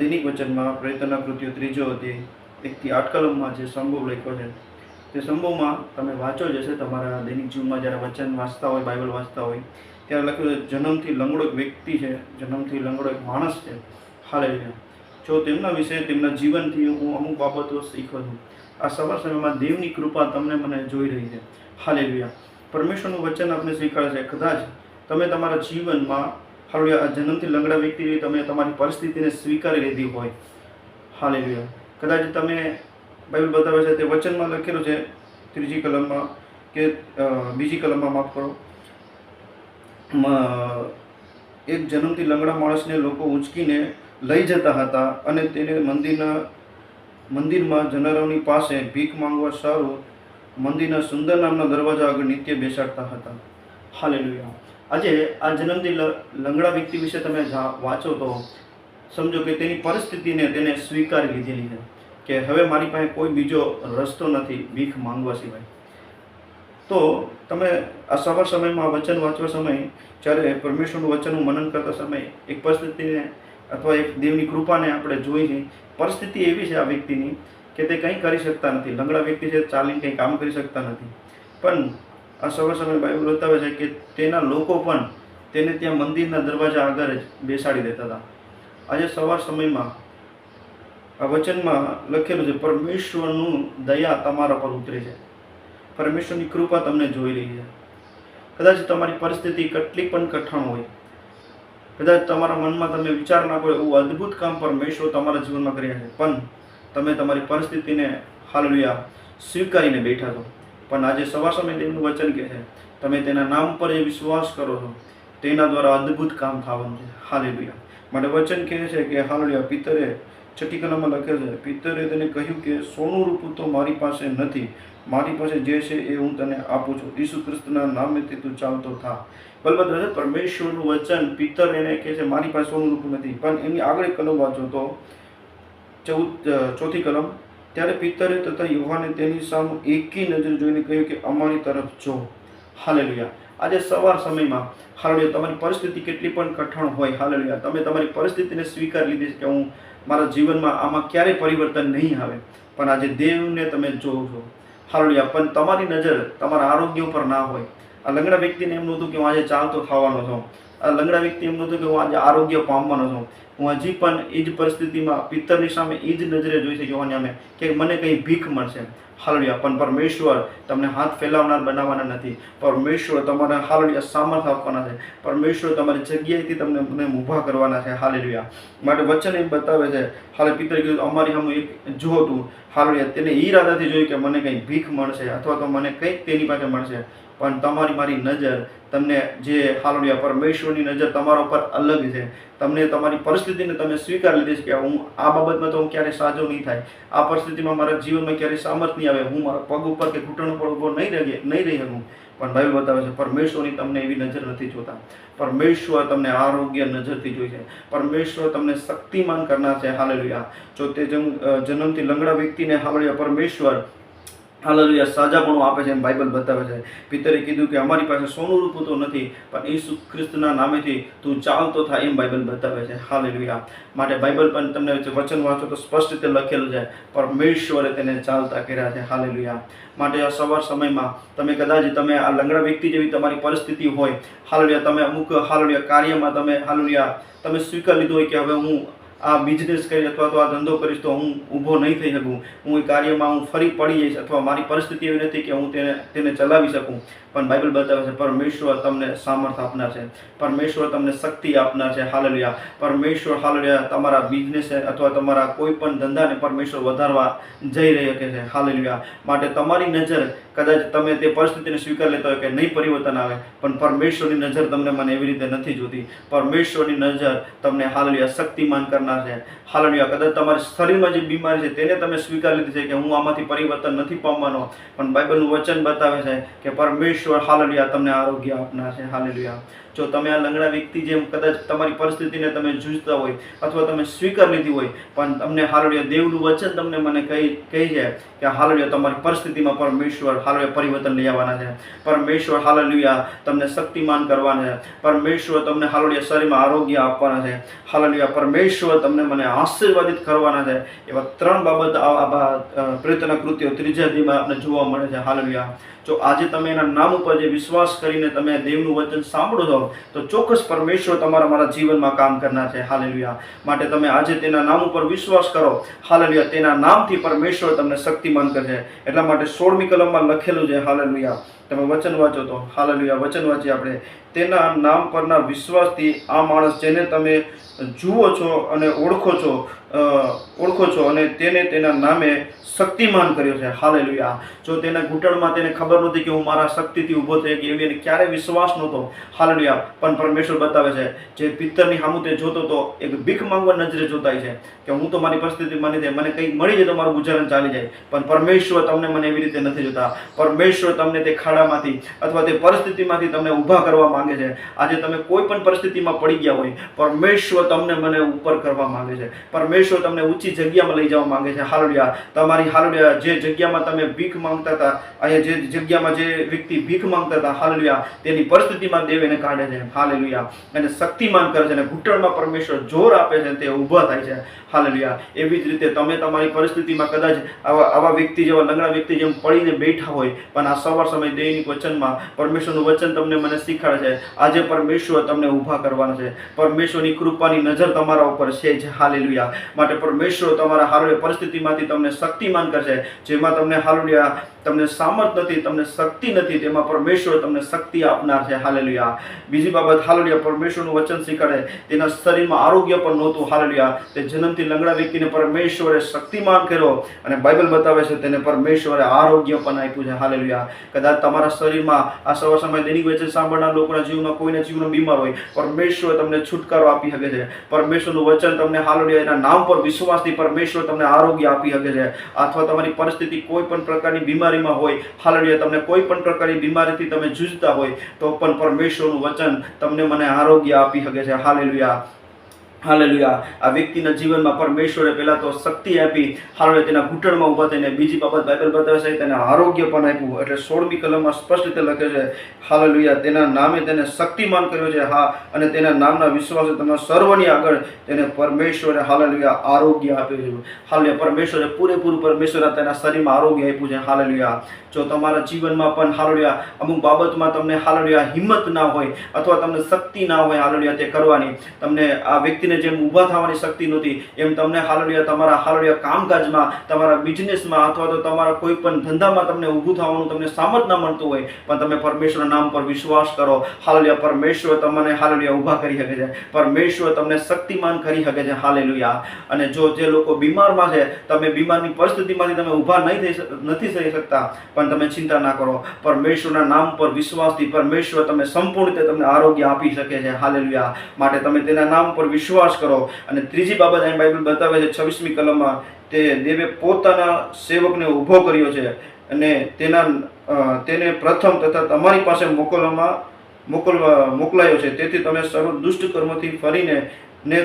દૈનિક વચનમાં પ્રેરિતોના કૃત્યો 3 અધ્યાય 1 થી 8 કલમમાં જે સંભવ લખ્યો છે તે સંભવમાં તમે વાંચો જશે તમારા દૈનિક જીવનમાં જ્યારે વચન વાંચતા હોય, બાઇબલ વાંચતા હોય ત્યારે લખ્યું છે જન્મથી લંગડો એક વ્યક્તિ છે, જન્મથી લંગડો એક માણસ છે. હાલેલુયા. જો તેમના વિશે, તેમના જીવનથી હું અમુક બાબતો શીખો છું. આ સવાર સમયમાં દેવની કૃપા તમને મને જોઈ રહી છે. હાલેલુયા. પરમેશ્વરનું વચન આપણે સ્વીકારે છે. કદાચ તમે તમારા જીવનમાં હાલેલુયા આ જન્મથી લંગડા વ્યક્તિ તમે તમારી પરિસ્થિતિને સ્વીકારી લીધી હોય. હાલેલુયા. કદાચ તમે બાઇબલ બતાવે છે તે વચનમાં લખેલું છે 3 કલમમાં કે 2 કલમમાં, માફ કરો, એક જન્મથી લંગડા માણસને લોકો ઉંચકીને લઈ જતા હતા અને તેને મંદિરમાં જનારાઓની પાસે ભીખ માંગવા સારું મંદિરના સુંદર નામના દરવાજા આગળ નિત્ય બેસાડતા હતા. હાલેલુયા. આજે આ જન્મથી લંગડા વ્યક્તિ વિશે તમે વાંચો તો સમજો કે તેની પરિસ્થિતિને તેને સ્વીકારી લીધેલી છે કે હવે મારી પાસે કોઈ બીજો રસ્તો નથી ભીખ માંગવા સિવાય. તો તમે આ સવાર સમયમાં વચન વાંચવા સમય, જ્યારે પરમેશ્વરનું વચનનું મનન કરતા સમયે એક પરિસ્થિતિને અથવા એક દેવની કૃપાને આપણે જોઈ છે. પરિસ્થિતિ એવી છે આ વ્યક્તિની કે તે કંઈ કરી શકતા નથી. લંગડા વ્યક્તિ છે, ચાલીને કંઈ કામ કરી શકતા નથી. પણ આ સવાર સમય બાઇબલ બતાવે છે કે તેના લોકો પણ તેને ત્યાં મંદિરના દરવાજા આગળ જ બેસાડી દેતા હતા. આજે સવાર સમયમાં આ વચનમાં લખેલું છે પરમેશ્વરનું દયા તમારા પર ઉતરે છે, પરમેશ્વરની કૃપા તમને જોઈ રહી છે. કદાચ તમારી પરિસ્થિતિ કેટલી પણ કઠણ હોય, કદાચ તમારા મનમાં તમે વિચાર ના કરો એવું અદ્ભુત કામ પરમેશ્વર તમારા જીવનમાં કર્યા છે, પણ તમે તમારી પરિસ્થિતિને હાલેલુયા સ્વીકારીને બેઠા છો. પણ આજે સવાર સમય દેવનું વચન કહે છે તમે તેના નામ પર એ વિશ્વાસ કરો છો તેના દ્વારા અદ્ભુત કામ થવાનું છે. હાલેલુયા. માટે વચન કહે છે કે હાલેલુયા, પિતરે 6 કલમમાં લખે છે, પિતરે તેને કહ્યું કે સોનું રૂપું તો મારી પાસે નથી, મારી પાસે જે છે એ હું તને આપું છું. ઈસુ ખ્રિસ્તના નામેથી તું ચાલતો થા. બરાબર. પરમેશ્વરનું વચન પિતર એને કહે છે મારી પાસે સોનું રૂપું નથી, પણ એની આગળ કલમ વાંચો તો 4 કલમ, ત્યારે પિતરે તથા યુવાને તેની સામે એકી નજર જોઈને કહ્યું કે અમારી તરફ જો. હાલેલુયા. આજે સવાર સમયમાં હાલેલુયા તમારી પરિસ્થિતિ કેટલી પણ કઠણ હોય, હાલેલુયા તમે તમારી પરિસ્થિતિને સ્વીકાર લીધી છે કે હું મારા જીવનમાં આમાં ક્યારેય પરિવર્તન નહીં આવે, પણ આજે દેવને તમે જોવો છો. હાલેલુયા. પણ તમારી નજર તમારા આરોગ્ય ઉપર ના હોય. આ લંગડા વ્યક્તિને એમ નહોતું કે હું આજે ચાલતો થવાનો છું. આ લંગડા વ્યક્તિ એમ નહોતું કે હું આજે આરોગ્ય પામવાનો છું. હું હજી પણ એ જ પરિસ્થિતિમાં પિત્તરની સામે એ જ નજરે જોઈ શક્યો અમે કે મને કંઈ ભીખ મળશે. હાલેલુયા. પણ પરમેશ્વર તમને હાથ ફેલાવનાર બનાવવાના નથી. પરમેશ્વર તમારા હાલેલુયા સામર્થ્ય આપવાના છે. પરમેશ્વર તમારી જગ્યાએથી તમને ઊભા કરવાના છે. હાલેલુયા. માટે વચન એમ બતાવે છે, હાલે પિત્તરે કીધું અમારી સામે એક જો તું, હાલેલુયા તેને ઈરાદાથી જોયું કે મને કંઈ ભીખ મળશે અથવા તો મને કંઈક તેની પાસે મળશે. પણ તમારી મારી નજર તમને જે હાલેલુયા પરમેશ્વરની નજર તમારા ઉપર અલગ છે. તમને તમારી પરિસ્થિતિને તમે સ્વીકાર લીધી છે કે હું આ બાબતમાં તો હું ક્યારેય સાજો નહીં થાય, આ પરિસ્થિતિમાં મારા જીવનમાં ક્યારેય સામર્થ્ય નહીં આવે, હું મારા પગ ઉપર કે ઘૂંટણ ઉપર ઊભો નહીં રહી શકું. પણ બાઇબલ બતાવે છે પરમેશ્વરની તમને એવી નજર નથી જોતા. પરમેશ્વર તમને આરોગ્ય નજરથી જોઈ છે. પરમેશ્વર તમને શક્તિમાન કરનાર છે. હાલેલુયા. જો તે જન્મથી લંગડા વ્યક્તિને હાલેલુયા પરમેશ્વર હાલેલુયા સાજાપણું આપે છે એમ બાઇબલ બતાવે છે. પિતરે કીધું કે અમારી પાસે સોનું રૂપું તો નથી, પણ ઈસુ ખ્રિસ્તના નામેથી તું ચાલતો થાય એમ બાઇબલ બતાવે છે. હાલેલુયા. માટે બાઇબલ પણ તમને વચન વાંચો તો સ્પષ્ટ રીતે લખેલું છે પરમેશ્વરે તેને ચાલતા કર્યા છે. હાલેલુયા. માટે આ સવાર સમયમાં તમે આ લંગડા વ્યક્તિ જેવી તમારી પરિસ્થિતિ હોય, હાલેલુયા તમે અમુક હાલેલુયા કાર્યમાં તમે સ્વીકાર લીધો હોય કે હવે હું આ બિઝનેસ કરીશ અથવા તો આ ધંધો કરીશ તો હું ઊભો નહીં થઈ શકું, હું એ કાર્યમાં હું ફરી પડી જઈશ અથવા મારી પરિસ્થિતિ એવી નથી કે હું તેને ચલાવી શકું. પણ બાઇબલ બતાવે છે પરમેશ્વર તમને સામર્થ્ય આપનાર છે, પરમેશ્વર તમને શક્તિ આપનાર છે. હાલેલુયા. પરમેશ્વર હાલેલુયા તમારા બિઝનેસ અથવા તમારા કોઈ પણ ધંધાને પરમેશ્વર વધારવા જઈ રહી શકે છે. હાલેલુયા. માટે તમારી નજર કદાચ તમે તે પરિસ્થિતિને સ્વીકાર લેતા હોય કે નહીં પરિવર્તન આવે, પણ પરમેશ્વરની નજર તમને મને એવી રીતે નથી જોતી. પરમેશ્વરની નજર તમને હાલેલુયા શક્તિમાન કરનાર છે. હાલેલુયા. કદાચ તમારા શરીરમાં જે બીમારી છે તેને તમે સ્વીકાર લીધી છે કે હું આમાંથી પરિવર્તન નથી પામવાનો, પણ બાઇબલનું વચન બતાવે છે કે પરમેશ્વર હાલેલુયા તમને આરોગ્ય આપનાર છે. હાલેલુયા. જો તમે આ લંગડા વ્યક્તિ જેમ કદાચ તમારી પરિસ્થિતિને તમે જૂજતા હોય અથવા તમે સ્વીકાર લીધી હોય, પણ તમને હાલેલુયા દેવનું વચન તમને મને કહી છે કે હાલેલુયા તમારી પરિસ્થિતિમાં પરમેશ્વર હાલેલુયા પરિવર્તન લઈ આવવાના છે. પરમેશ્વર હાલેલુયા તમને શક્તિમાન કરવાના છે. પરમેશ્વર તમને હાલેલુયા શરીરમાં આરોગ્ય આપવાના છે. હાલેલુયા પરમેશ્વર તમને મને આશીર્વાદિત કરવાના છે. એવા 3 બાબત પ્રેરિતોના કૃત્યો 3 અધ્યાયમાં આપણે જોવા મળે છે. હાલેલુયા જો આજે તમે એના નામ ઉપર જે વિશ્વાસ કરીને તમે દેવનું વચન સાંભળો છો તો ચોક્કસ પરમેશ્વર તમારા મારા જીવનમાં કામ કરનાર છે. હાલેલુયા માટે તમે આજે તેના નામ ઉપર વિશ્વાસ કરો. હાલેલુયા તેના નામથી પરમેશ્વર તમને શક્તિમાન કરશે. એટલા માટે 16મી કલમમાં લખેલું છે. હાલેલુયા તમે વચન વાંચો તો હાલેલુયા વચન વાંચીએ આપણે. તેના નામ પરના વિશ્વાસથી આ માણસ જેને તમે જુઓ છો અને ઓળખો છો અને તેને તેના નામે શક્તિમાન કર્યો છે. હાલેલુયા જો તેના ઘૂંટણમાં તેને ખબર નહોતી કે હું મારા શક્તિથી ઊભો થઈ કે એવી એને ક્યારે વિશ્વાસ નહોતો. હાલેલુયા પણ પરમેશ્વર બતાવે છે જે પિત્તરની સામું તે જોતો તો એક ભીખ માંગવા નજરે જોતાય છે કે હું તો મારી પરિસ્થિતિમાં નથી, મને કંઈક મળી જાય તો મારું ગુજારણ ચાલી જાય. પણ પરમેશ્વર તમને મને એવી રીતે નથી જોતા. પરમેશ્વર તમને તે ખાડામાંથી અથવા તે પરિસ્થિતિમાંથી તમને ઊભા કરવા માંગે છે. આજે તમે કોઈ પણ પરિસ્થિતિમાં પડી ગયા હોય, પરમેશ્વર તમને મને ઉપર કરવા માંગે છે. પરમેશ્વર તમને ઊંચી જગ્યામાં લઈ જવા માંગે છે. હાલેલુયા તમારી હાલેલુયા જે જગ્યામાં તમે ભીખ માંગતા હતા, અહીંયા જે જગ્યામાં જે વ્યક્તિ ભીખ માંગતા હતા, હાલેલુયા તેની પરિસ્થિતિમાં દેવ એને કાઢે છે. હાલેલુયા અને શક્તિમાન કરે છે અને ઘૂંટણમાં પરમેશ્વર જોર આપે છે, તે ઊભા થાય છે. હાલેલુયા એવી જ રીતે તમે તમારી પરિસ્થિતિમાં કદાચ આવા વ્યક્તિ જેવા લંગડા વ્યક્તિ જેમ પડીને બેઠા હોય, પણ આ સવાર સમય દૈનિક વચનમાં પરમેશ્વરનું વચન તમને મને શીખવાડે છે આજે પરમેશ્વર તમને ઊભા કરવાના છે. પરમેશ્વરની કૃપાની નજર તમારા ઉપર છે જ. હાલેલુયા માટે પરમેશ્વર તમારા હાલેલુયા પરિસ્થિતિમાંથી તમને શક્તિમાન કરશે. જેમાં તમને હાલેલુયા તમને સામર્થ નથી, તમને શક્તિ નથી, તેમાં પરમેશ્વર તમને શક્તિ આપનાર છે. હાલેલુયા બીજી બાબત હાલેલુયા પરમેશ્વરનું વચન શીખવાડે તેના શરીરમાં આરોગ્ય પણ નહોતું. હાલેલુયા તે જન્મથી લંગડા વ્યક્તિને પરમેશ્વરે શક્તિમાન કર્યો અને બાઇબલ બતાવે છે તેને પરમેશ્વરે આરોગ્ય પણ આપ્યું છે. હાલેલુયા કદાચ તમારા શરીરમાં આ સવાર સમય દૈનિક વચન સાંભળનાર લોકોના જીવનમાં કોઈના જીવનમાં બીમાર હોય, પરમેશ્વર તમને છુટકારો આપી શકે છે. પરમેશ્વરનું વચન તમને હાલેલુયા એના નામ પર વિશ્વાસથી પરમેશ્વર તમને આરોગ્ય આપી શકે છે. અથવા તમારી પરિસ્થિતિ કોઈ પણ પ્રકારની બીમારીમાં હોય, હાલેલુયા તમને કોઈ પણ પ્રકારની બીમારીથી તમે જૂઝતા હોય તો પણ પરમેશ્વરનું વચન તમને મને આરોગ્ય આપી શકે છે. હાલેલુયા હાલેલુયા આ વ્યક્તિના જીવનમાં પરમેશ્વરે પહેલા તો શક્તિ આપી. હાલેલુયા તેના ઘૂંટણમાં ઊભા થઈને બીજી બાબત બાઇબલ બતાવે છે તેને આરોગ્ય પણ આપ્યું. એટલે 16મી કલમમાં સ્પષ્ટ રીતે લખે છે હાલેલુયા તેના નામે તેને શક્તિમાન કર્યો છે. હા અને તેના નામના વિશ્વાસે તમે સર્વની આગળ તેને પરમેશ્વરે હાલેલુયા આરોગ્ય આપ્યું છે. હાલેલુયા પરમેશ્વરે પૂરેપૂરું પરમેશ્વરે તેના શરીરમાં આરોગ્ય આપ્યું છે. હાલેલુયા જો તમારા જીવનમાં પણ હાલેલુયા અમુક બાબતમાં તમને હાલેલુયા હિંમત ના હોય અથવા તમને શક્તિ ના હોય હાલેલુયા તે કરવાની, તમને આ વ્યક્તિને જેમ ઊભા થવાની શક્તિ નહોતી એમ તમને હાલેલુયા તમારા હાલેલુયા કામકાજમાં, તમારા બિઝનેસમાં અથવા તો તમારા કોઈ પણ ધંધામાં તમને ઊભું થવાનું તમને સામર્થ ના મળતું હોય, પણ તમે પરમેશ્વરના નામ પર વિશ્વાસ કરો. હાલેલુયા પરમેશ્વર તમને હાલેલુયા ઊભા કરી શકે છે. પરમેશ્વર તમને શક્તિમાન કરી શકે છે. હાલેલુયા અને જો જે લોકો બીમારમાં છે, તમે બીમારની પરિસ્થિતિમાંથી તમે ઊભા નથી થઈ શકતા, પણ તમે ચિંતા ના કરો. પરમેશ્વરના નામ પર વિશ્વાસથી પરમેશ્વર તમને સંપૂર્ણ રીતે તમને આરોગ્ય આપી શકે છે. હાલેલુયા માટે તમે તેના નામ પર વિશ્વાસ કરો. અને ત્રીજી બાબત અહીં બાઇબલ બતાવે છે 26મી કલમમાં તે દેવે પોતાના સેવકને ઊભો કર્યો છે અને તેને પ્રથમ તથા તમારી પાસે મોકલાયો છે. તેથી તમે સર્વ દુષ્ટ કર્મોથી ફરીને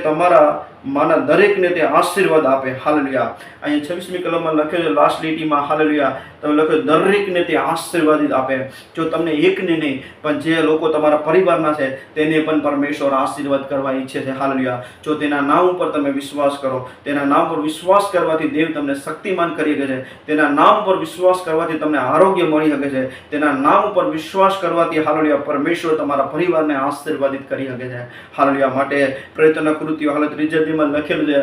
તમારા માના દરેકને તે આશીર્વાદ આપે. હાલેલુયા અહીંયા 26મી કલમમાં લખ્યો છે લાસ્ટ લીટીમાં હાલેલુયા તમે લખ્યો દરેકને તે આશીર્વાદિત આપે. જો તમને એકને નહીં પણ જે લોકો તમારા પરિવારના છે તેને પણ પરમેશ્વર આશીર્વાદ કરવા ઈચ્છે છે. હાલેલુયા જો તેના નામ ઉપર તમે વિશ્વાસ કરો, તેના નામ પર વિશ્વાસ કરવાથી દેવ તમને શક્તિમાન કરી શકે છે. તેના નામ પર વિશ્વાસ કરવાથી તમને આરોગ્ય મળી શકે છે. તેના નામ ઉપર વિશ્વાસ કરવાથી હાલેલુયા પરમેશ્વર તમારા પરિવારને આશીર્વાદિત કરી શકે છે. હાલેલુયા માટે પ્રેરિતોના કૃત્યો હાલ 3 અધ્યાયમાં લખેલું છે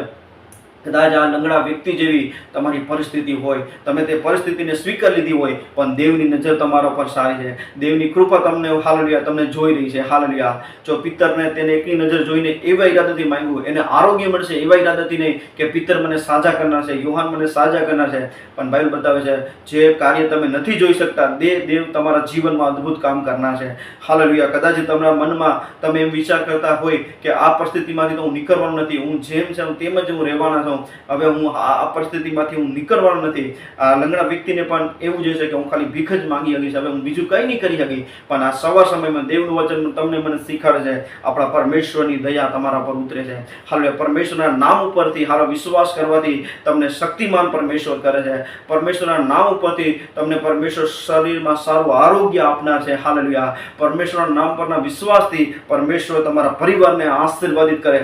કદાચ આ લંગડા વ્યક્તિ જેવી તમારી પરિસ્થિતિ હોય, તમે તે પરિસ્થિતિને સ્વીકાર લીધી હોય, પણ દેવની નજર તમારા પર સારી છે. દેવની કૃપા તમને હાલેલુયા તમને જોઈ રહી છે. હાલેલુયા જો પિત્તરને તેને એકની નજર જોઈને એવા ઈરાદાથી માંગ્યું, એને આરોગ્ય મળશે એવા ઈરાદાથી નહીં કે પિત્તર મને સાજા કરનાર છે, યોહાન મને સાજા કરનાર છે, પણ બાઇબલ બતાવે છે જે કાર્ય તમે નથી જોઈ શકતા દેવ તમારા જીવનમાં અદ્ભુત કામ કરનાર છે. હાલેલુયા કદાચ તમારા મનમાં તમે એમ વિચાર કરતા હોય કે આ પરિસ્થિતિમાંથી તો હું નીકળવાનું નથી, હું જેમ છું તેમ જ હું રહેવાના છું, કરવાનો, હવે હું આ પરિસ્થિતિમાંથી હું નીકળવાનો નથી. આ લંગડા વ્યક્તિને પણ એવું જ છે કે હું ખાલી ભીખ જ માંગી શકીશ, હવે હું બીજું કંઈ નહીં કરી શકી. પણ આ સવા સમયમાં દેવનું વચન તમને મને શીખવાડે છે, આપણા પરમેશ્વરની દયા તમારા પર ઉતરે છે. હાલ પરમેશ્વરના નામ ઉપરથી હાલ વિશ્વાસ કરવાથી તમને શક્તિમાન પરમેશ્વર કરે છે. પરમેશ્વરના નામ ઉપરથી તમને પરમેશ્વર શરીરમાં સારું આરોગ્ય આપનાર છે. હાલેલુયા. પરમેશ્વરના નામ પરના વિશ્વાસથી પરમેશ્વર તમારા પરિવારને આશીર્વાદિત કરે.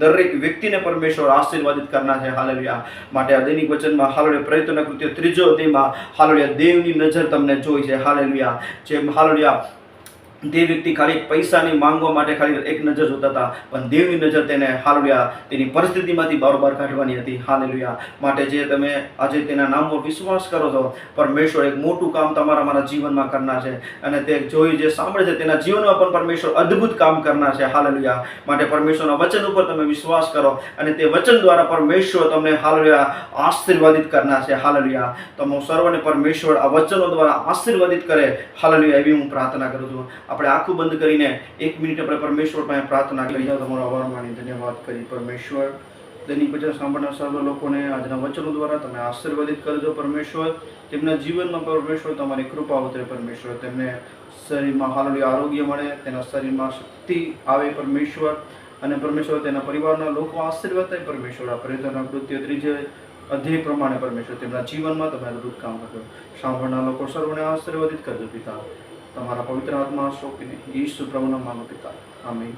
દરેક વ્યક્તિને પરમેશ્વર આશીર્વાદિત કરનાર છે. હાલેલુયા. માટે આ દૈનિક વચનમાં હાલેલુયા પ્રયત્નના કૃત્ય 3 અધ્યાયમાં હાલેલુયા દેવની નજર તમને જોઈ છે. હાલેલુયા. જેમ હાલેલુયા તે વ્યક્તિ ખાલી પૈસાની માંગવા માટે ખાલી એક નજર જોતા હતા, પણ દેવની નજર તેને હાલેલુયા તેની પરિસ્થિતિમાંથી બારોબાર કાઢવાની હતી. હાલેલુયા. માટે જે તમે આજે તેના નામ પર વિશ્વાસ કરો છો, પરમેશ્વર એક મોટું કામ તમારા મારા જીવનમાં કરનાર છે, અને તે જોઈ જે સાંભળે છે તેના જીવનમાં પણ પરમેશ્વર અદ્ભુત કામ કરનાર છે. હાલેલુયા. માટે પરમેશ્વરના વચન ઉપર તમે વિશ્વાસ કરો, અને તે વચન દ્વારા પરમેશ્વર તમને હાલેલુયા આશીર્વાદિત કરનાર છે. હાલેલુયા. તમે સર્વને પરમેશ્વર આ વચનો દ્વારા આશીર્વાદિત કરે. હાલેલુયા. એવી હું પ્રાર્થના કરું છું. આપણે આંખો બંધ કરીને 1 મિનિટ આપણે પરમેશ્વર પાસે પ્રાર્થના કરી. તમારો આભાર માની ધન્યવાદ કરી. પરમેશ્વર દૈનિક વચન સાંભળનાર સર્વ લોકોને આજના વચનો દ્વારા તમે આશીર્વાદિત કરજો. પરમેશ્વર તેમના જીવનમાં પરમેશ્વર તમારી કૃપા ઉતરે. પરમેશ્વર તેમને શરીરમાં હાલેલુયા આરોગ્ય મળે, તેના શરીરમાં શક્તિ આવે. પરમેશ્વર અને પરમેશ્વર તેના પરિવારના લોકો આશીર્વાદ થાય. પરમેશ્વર આ પ્રેરણા કૃત્ય 3 અધ્યાય પ્રમાણે પરમેશ્વર તેમના જીવનમાં તમે અદભુત કામ કરજો. સાંભળનાર લોકો સર્વને આશીર્વાદિત કરજો. પિતા તમારા પવિત્ર આત્મા સોંપીને ઈસુ પ્રભુના નામમાં પિતા. આમીન.